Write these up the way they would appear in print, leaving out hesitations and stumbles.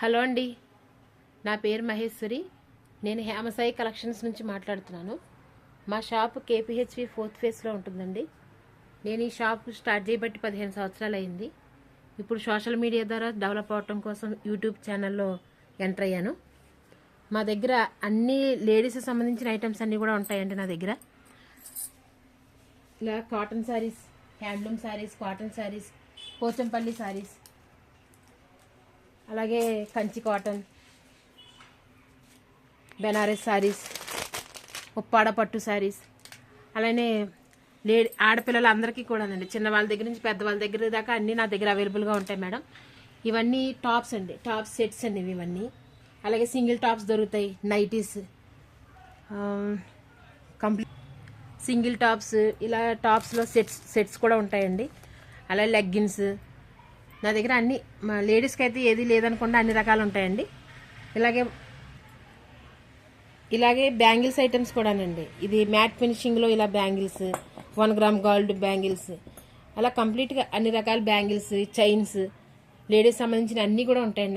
Hello అండి, నా పేరు మహేశ్వరి. నేను హేమసాయి కలెక్షన్స్ నుంచి మాట్లాడుతున్నాను. మా షాప్ కేపీహెచ్వి 4th ఫేస్లో ఉంటుందండి. నేను ఈ షాప్ స్టార్ట్ చేయబట్టి 15 సంవత్సరాలు అయింది. ఇప్పుడు సోషల్ మీడియా ద్వారా డెవలప్ అవటం కోసం యూట్యూబ్ ఛానల్లో ఎంటర్ అయ్యాను. మా దగ్గర అన్ని లేడీస్ సంబంధించిన ఐటమ్స్ అన్నీ కూడా ఉంటాయండి. నా దగ్గర ఇలా cotton saris, handloom saris, cotton saris, Pochampally saris, అలాగే కంచి కాటన్, బెనారస్ శారీస్, ఉప్పాడ పట్టు శారీస్, అలానే ఆడపిల్లలందరికీ కూడానండి, చిన్నవాళ్ళ దగ్గర నుంచి పెద్దవాళ్ళ దగ్గర దాకా అన్నీ నా దగ్గర అవైలబుల్గా ఉంటాయి మేడం. ఇవన్నీ టాప్స్ అండి, టాప్ సెట్స్ అండి ఇవన్నీ. అలాగే సింగిల్ టాప్స్ దొరుకుతాయి, నైటీస్, కంప్లీట్ సింగిల్ టాప్స్, ఇలా టాప్స్లో సెట్స్ కూడా ఉంటాయండి. అలాగే లెగ్గిన్స్ నా దగ్గర అన్ని, లేడీస్కి అయితే ఏది లేదనుకుండా అన్ని రకాలు ఉంటాయండి. ఇలాగే బ్యాంగిల్స్ ఐటమ్స్ కూడానండి. ఇది మ్యాట్ ఫినిషింగ్లో ఇలా బ్యాంగిల్స్, 1 గ్రామ్ గోల్డ్ బ్యాంగిల్స్, అలా కంప్లీట్గా అన్ని రకాల బ్యాంగిల్స్, చైన్స్, లేడీస్ సంబంధించిన అన్నీ కూడా ఉంటాయండి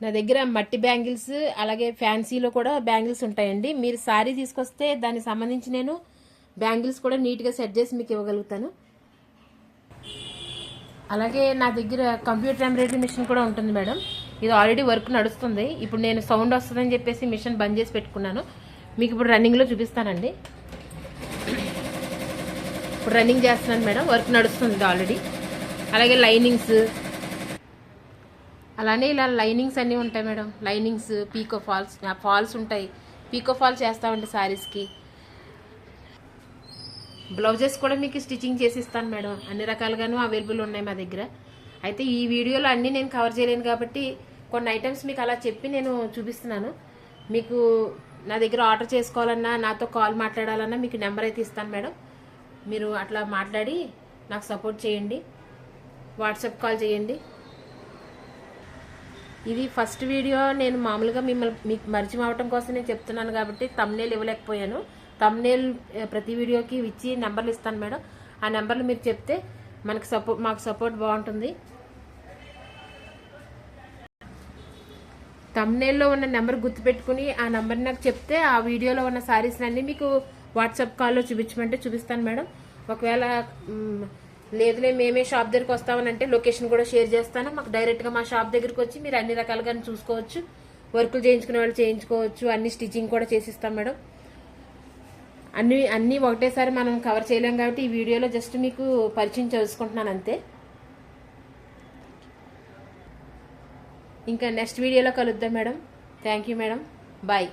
నా దగ్గర మట్టి బ్యాంగిల్స్, అలాగే ఫ్యాన్సీలో కూడా బ్యాంగిల్స్ ఉంటాయండి. మీరు శారీ తీసుకొస్తే దానికి సంబంధించి నేను బ్యాంగిల్స్ కూడా నీట్గా సెట్ చేసి మీకు ఇవ్వగలుగుతాను. అలాగే నా దగ్గర కంప్యూటర్ ఎంబ్రాయిడరీ మిషన్ కూడా ఉంటుంది మేడం. ఇది ఆల్రెడీ వర్క్ నడుస్తుంది. ఇప్పుడు నేను సౌండ్ వస్తుందని చెప్పేసి మిషన్ బంద్ చేసి పెట్టుకున్నాను. మీకు ఇప్పుడు రన్నింగ్లో చూపిస్తానండి. ఇప్పుడు రన్నింగ్ చేస్తున్నాను మేడం, వర్క్ నడుస్తుంది ఆల్రెడీ. అలాగే లైనింగ్స్, అలానే ఇలా లైనింగ్స్ అన్నీ ఉంటాయి మేడం. లైనింగ్స్, పీకో ఫాల్స్ ఉంటాయి. పీకో ఫాల్స్ చేస్తామండి శారీస్కి. బ్లౌజెస్ కూడా మీకు స్టిచ్చింగ్ చేసి ఇస్తాను మేడం. అన్ని రకాలుగాను అవైలబుల్ ఉన్నాయి మా దగ్గర. అయితే ఈ వీడియోలో అన్నీ నేను కవర్ చేయలేను కాబట్టి కొన్ని ఐటమ్స్ మీకు అలా చెప్పి నేను చూపిస్తున్నాను. మీకు నా దగ్గర ఆర్డర్ చేసుకోవాలన్నా, నాతో కాల్ మాట్లాడాలన్నా మీకు నెంబర్ అయితే ఇస్తాను మేడం. మీరు అట్లా మాట్లాడి నాకు సపోర్ట్ చేయండి, వాట్సాప్ కాల్ చేయండి. ఇది ఫస్ట్ వీడియో. నేను మామూలుగా మీకు పరిచయం అవటం కోసం నేను చెప్తున్నాను కాబట్టి థంబ్నెయిల్ ఇవ్వలేకపోయాను. థంబ్నెయిల్ ప్రతి వీడియోకి ఇచ్చి నెంబర్లు ఇస్తాను మేడం. ఆ నెంబర్లు మీరు చెప్తే మాకు సపోర్ట్ బాగుంటుంది. థంబ్నెయిల్లో ఉన్న నెంబర్ గుర్తుపెట్టుకుని ఆ నెంబర్ని నాకు చెప్తే ఆ వీడియోలో ఉన్న శారీస్ అన్నీ మీకు వాట్సాప్ కాల్లో చూపించమంటే చూపిస్తాను మేడం. ఒకవేళ లేదులే మేమే షాప్ దగ్గరికి వస్తామనంటే లొకేషన్ కూడా షేర్ చేస్తాను. మాకు డైరెక్ట్గా మా షాప్ దగ్గరికి వచ్చి మీరు అన్ని రకాలుగా చూసుకోవచ్చు. వర్కులు చేయించుకునే వాళ్ళు చేయించుకోవచ్చు. అన్ని స్టిచ్చింగ్ కూడా చేసిస్తాం మేడం. అన్నీ ఒకటేసారి మనం కవర్ చేయలేం కాబట్టి ఈ వీడియోలో జస్ట్ మీకు పరిచయం చేసుకుంటున్నాను అంతే. ఇంకా నెక్స్ట్ వీడియోలో కలుద్దాం madam. Thank you madam. Bye.